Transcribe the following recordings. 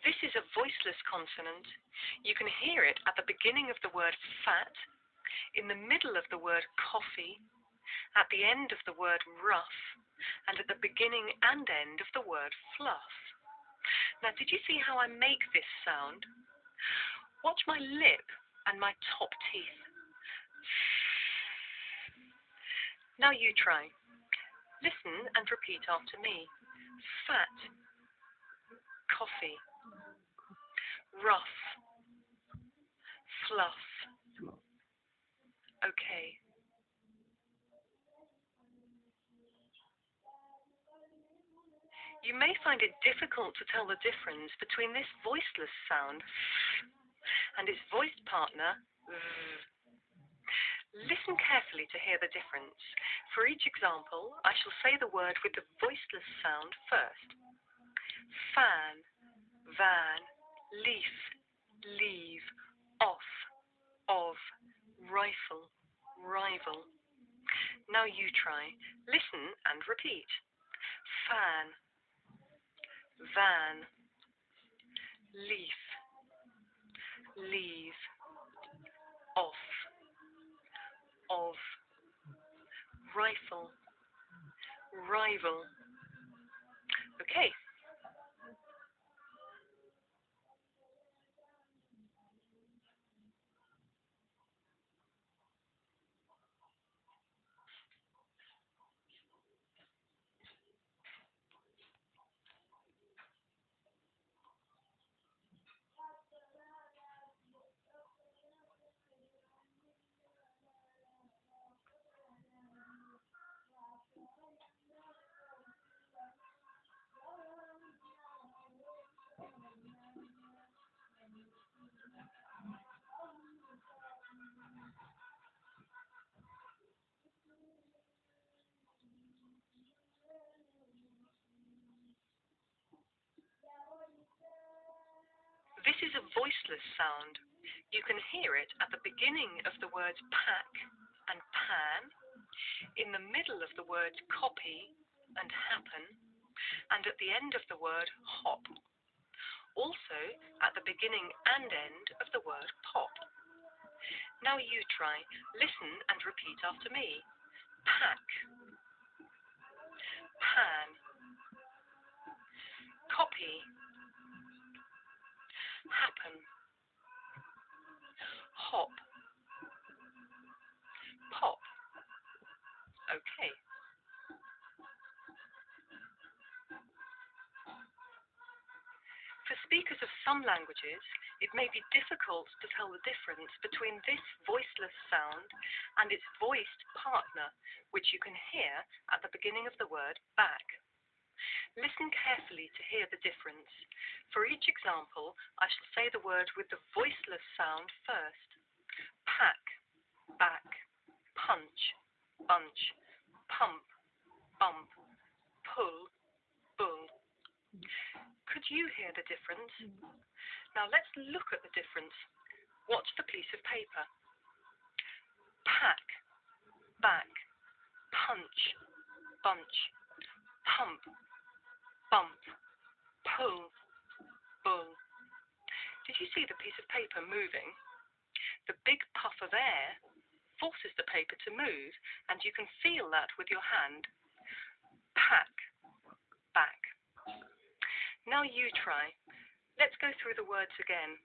This is a voiceless consonant. You can hear it at the beginning of the word fat, in the middle of the word coffee, at the end of the word rough, and at the beginning and end of the word fluff. Now, did you see how I make this sound? Watch my lip and my top teeth. Now you try. Listen and repeat after me. Fat, coffee, rough, fluff. Okay. You may find it difficult to tell the difference between this voiceless sound and its voiced partner. Listen carefully to hear the difference. For each example, I shall say the word with the voiceless sound first. Fan, van, leaf, leave, off, of, rifle, rival. Now you try. Listen and repeat. Fan, van, leaf, leave, off, of, rifle, rival. Okay. This is a voiceless sound. You can hear it at the beginning of the words pack and pan, in the middle of the words copy and happen, and at the end of the word hop. Also at the beginning and end of the word pop. Now you try. Listen and repeat after me. Pack, pan, copy, happen, hop, pop. Okay. For speakers of some languages, it may be difficult to tell the difference between this voiceless sound and its voiced partner, which you can hear at the beginning of the word back. Listen carefully to hear the difference. For each example, I shall say the word with the voiceless sound first. Pack, back, punch, bunch, pump, bump, pull, bull. Could you hear the difference? Now let's look at the difference. Watch the piece of paper. Pack, back, punch, bunch, pump, bump, pull, bull. Did you see the piece of paper moving? The big puff of air forces the paper to move, and you can feel that with your hand. Pack, back. Now you try. Let's go through the words again.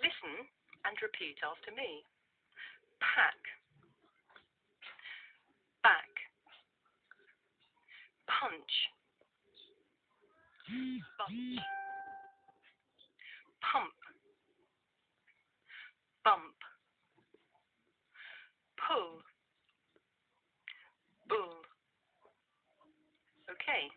Listen and repeat after me. Pack, back, punch, bunch, pump, bump, pull, bull. Okay.